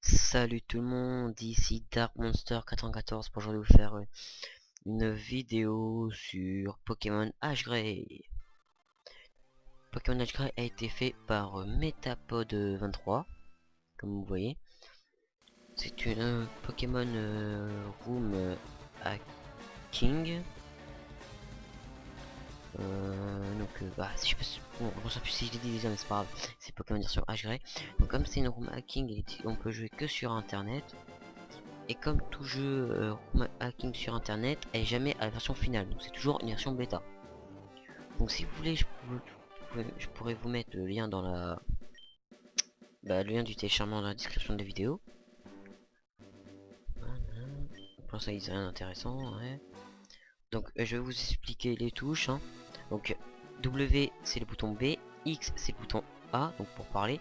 Salut tout le monde, ici Dark Monster 94 pour aujourd'hui vous faire une vidéo sur Pokémon H-Grey. Pokémon H-Grey a été fait par Metapod 23, comme vous voyez. C'est une Pokémon Room Hacking. Si je peux, bon, je sais plus si je l'ai dit déjà, mais c'est pas grave. C'est Pokémon version H-Grey. Donc comme c'est une Room Hacking, on peut jouer que sur internet. Et comme tout jeu hacking sur internet, elle est jamais à la version finale, donc c'est toujours une version bêta. Donc si vous voulez, je pourrais vous mettre le lien dans le lien du téléchargement dans la description de la vidéo. Voilà. Pour ça, il n'y a rien d'intéressant. Ouais. Donc je vais vous expliquer les touches. Hein. Donc W c'est le bouton B, X c'est le bouton A, donc pour parler.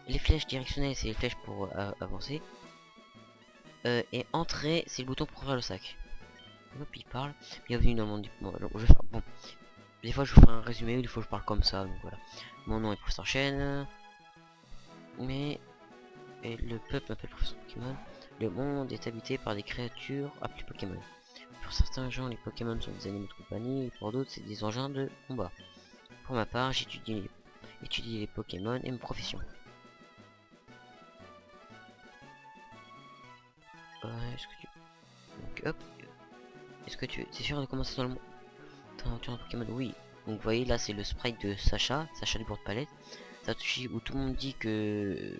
Les flèches directionnelles c'est les flèches pour avancer. Et entrée c'est le bouton pour ouvrir le sac. Hop, il parle. Bienvenue dans mon... Bon, je vais faire... Bon. Des fois je vous ferai un résumé, ou des fois je parle comme ça, donc voilà. Mon nom est Professeur Chen. Mais... Et le peuple m'appelle Professeur Pokémon. Le monde est habité par des créatures appelées Pokémon. Pour certains gens, les Pokémon sont des animaux de compagnie, et pour d'autres, c'est des engins de combat. Pour ma part, j'étudie les Pokémon et ma profession. Est-ce que tu... Donc hop. Est-ce que tu... C'est sûr de commencer dans le monde... T'as un Pokémon? Oui. Donc vous voyez là c'est le sprite de Sacha du board palette. Satoshi où tout le monde dit que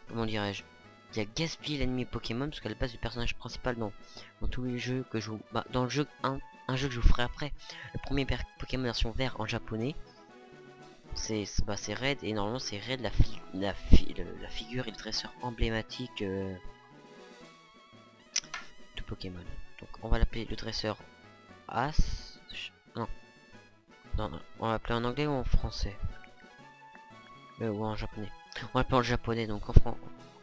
comment dirais-je, il y a gaspillé l'anime Pokémon parce qu'à la base le personnage principal dans tous les jeux que je vous... dans le jeu un jeu que je vous ferai après, le premier Pokémon version vert en japonais, c'est Red, et normalement c'est Red la figure et le dresseur emblématique de Pokémon. Donc on va l'appeler le dresseur As. Non, on va l'appeler en anglais ou en français, ou en japonais. On va l'appeler en japonais, donc en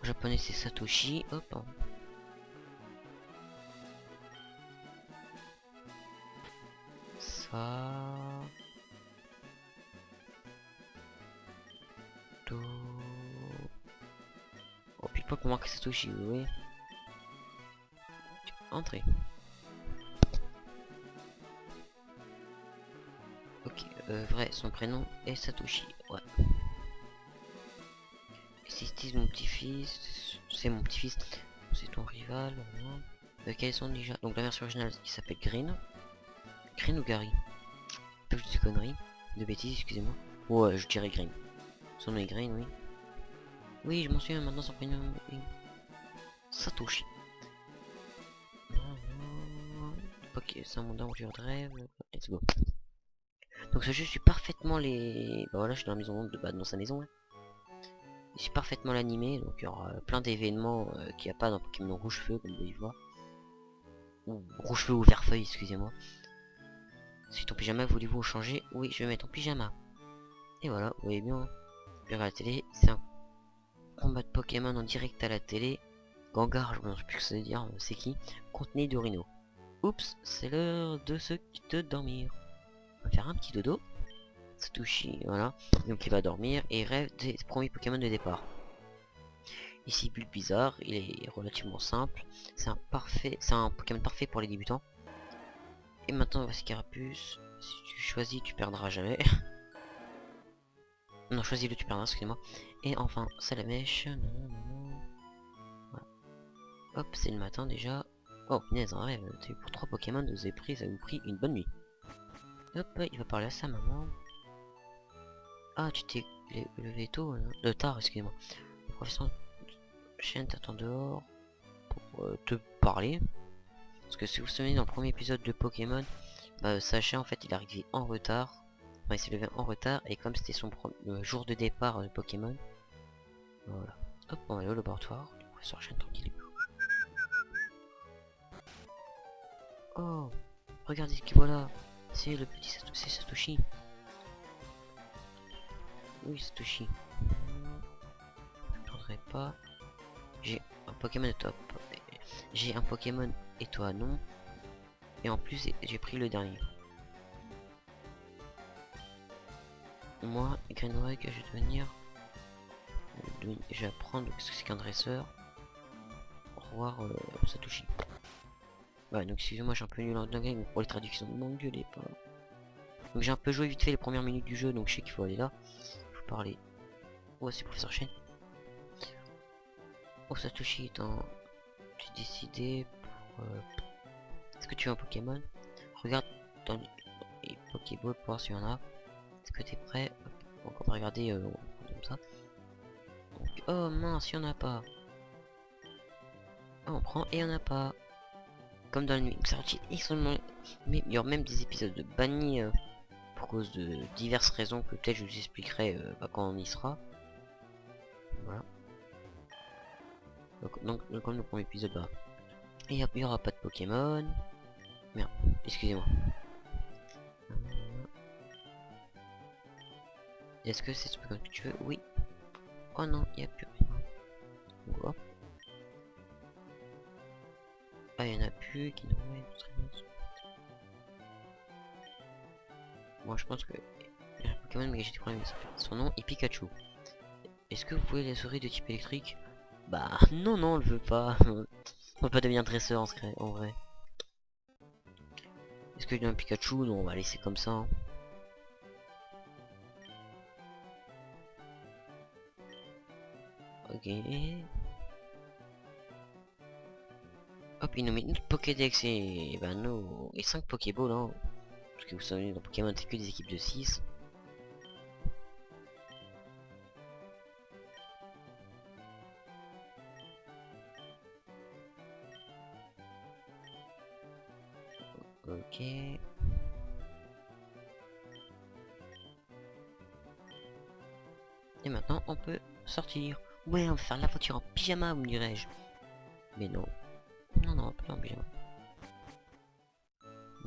japonais c'est Satoshi. Hop. Ça. Do. Oh, puis pas pour marquer Satoshi, oui. Entrée. Ok, vrai, son prénom est Satoshi, ouais. Sistis, mon petit-fils, c'est mon petit-fils, c'est ton rival, quels sont déjà... Donc la version originale qui s'appelle Green. Green ou Gary? Pas que je dis conneries, de bêtises, excusez-moi. Ouais, je dirais Green. Son nom est Green, oui. Oui, je m'en souviens maintenant, son prénom est Satoshi. Ok, c'est un monde en de rêve. Let's go. Donc ce jeu suit parfaitement les... Bah voilà, je suis dans la maison de... dans sa maison. Hein. Il suit parfaitement l'animé, donc il y aura plein d'événements qu'il n'y a pas dans Pokémon Rouge Feu, comme vous pouvez voir. Ou Rouge Feu ou Vert Feuille, excusez-moi. Si ton pyjama, voulez-vous changer? Oui, je vais mettre ton pyjama. Et voilà, vous voyez bien. Je regarde la télé, c'est un combat de Pokémon en direct à la télé. Gengar, je ne sais plus ce que ça veut dire, c'est qui? Contenu d'Orino. Oups, c'est l'heure de se dormir. On va faire un petit dodo. Satoshi, voilà. Donc il va dormir et rêve des premiers Pokémon de départ. Ici Bulbizarre, il est relativement simple. C'est un Pokémon parfait pour les débutants. Et maintenant voici Carapuce. Si tu choisis, tu perdras jamais. Non, choisis-le, tu perdras, excusez-moi. Et enfin, Salamèche. Voilà. Hop, c'est le matin déjà. Oh, punaise, un rêve. Pour 3 Pokémon, vous avez pris, ça vous pris une bonne nuit. Hop, il va parler à sa maman. Ah, tu t'es levé tôt, tard, excusez-moi. Le professeur Chen t'attend dehors pour te parler. Parce que si vous vous souvenez, dans le premier épisode de Pokémon, Sacha, en fait, il est arrivé en retard. Enfin, il s'est levé en retard, et comme c'était son jour de départ de Pokémon, voilà. Hop, on va aller au laboratoire. Le professeur Chen tranquille. Oh, regardez ce qu'il voit là. C'est le petit Satoshi. Oui, Satoshi. Je ne prendrai pas. J'ai un Pokémon top. J'ai un Pokémon et toi non. Et en plus j'ai pris le dernier. Moi, Greenway, je vais devenir je vais apprendre ce que c'est qu'un dresseur. Au revoir Satoshi. Ouais, donc excusez-moi, je suis un peu nul en dingue, donc pour les traductions, ne m'engueulez pas. Donc j'ai un peu joué vite fait les premières minutes du jeu, donc je sais qu'il faut aller là. Je vous parler. Oh, c'est Professeur Chen. Oh, Satoshi, tu es décidé pour... Est-ce que tu veux un Pokémon? Regarde dans les Pokéballs pour voir s'il y en a. Est-ce que t'es prêt? Donc on va regarder comme ça. Donc, oh mince, il y en a pas. Oh, on prend et il y en a pas. Comme dans la nuit. Ça retire extrêmement... Mais il y aura même des épisodes de bannis pour cause de diverses raisons que peut-être je vous expliquerai quand on y sera. Voilà. Donc comme le premier épisode, bah, il y aura pas de Pokémon. Merde, excusez-moi. Est-ce que c'est ce Pokémon que tu veux? Oui. Oh non, il n'y a plus rien. Donc, hop. Ah, il n'y en a plus qui nous mettent. Moi, je pense que il y a un Pokémon, mais j'ai des problèmes. Son nom est Pikachu. Est-ce que vous pouvez les souris de type électrique? Bah, non, non, on le veut pas. On peut pas devenir dresseur en vrai. Est-ce que j'ai un Pikachu? Non, on va laisser comme ça. Hein. Ok. Hop, il nous met notre Pokédex et ben nous et 5 Pokéballs hein. Parce que vous savez dans Pokémon c'est que des équipes de 6. Ok. Et maintenant on peut sortir. Ouais, on va faire l'aventure en pyjama, me dirais-je. Mais non. Non, non, pas en pyjama.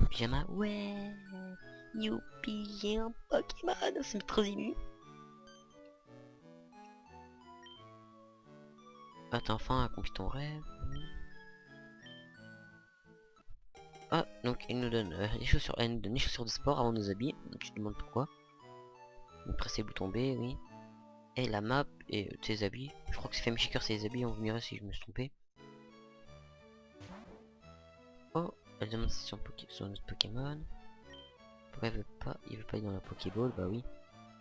En pyjama, ouais. Youpi, j'ai un Pokémon, c'est trop ému. Ah, t'as enfin accompli ton rêve. Ah, donc il nous donne les chaussures, elle nous donne les chaussures de sport avant de nous habiller. Tu te demandes pourquoi. Donc pressez le bouton B, oui. Et la map et tes habits. Je crois que c'est Family Shaker, c'est les habits, on verra si je me suis trompé. Oh, elle demande si c'est sur notre Pokémon. Pourquoi il veut pas aller dans la Pokéball? Bah oui.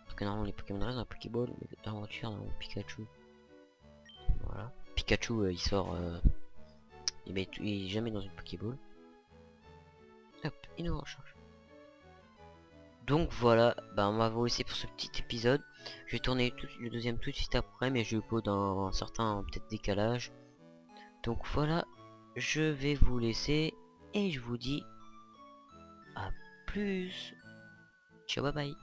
Parce que normalement les Pokémon restent dans la Pokéball, mais l'aventure dans le Pikachu. Voilà. Pikachu il sort il est jamais dans une Pokéball. Hop, il nous recharge. Donc voilà, bah on va vous laisser pour ce petit épisode. Je vais tourner le deuxième tout de suite après, mais je pose dans un certain peut-être décalage. Donc voilà, je vais vous laisser et je vous dis à plus. Ciao, bye bye.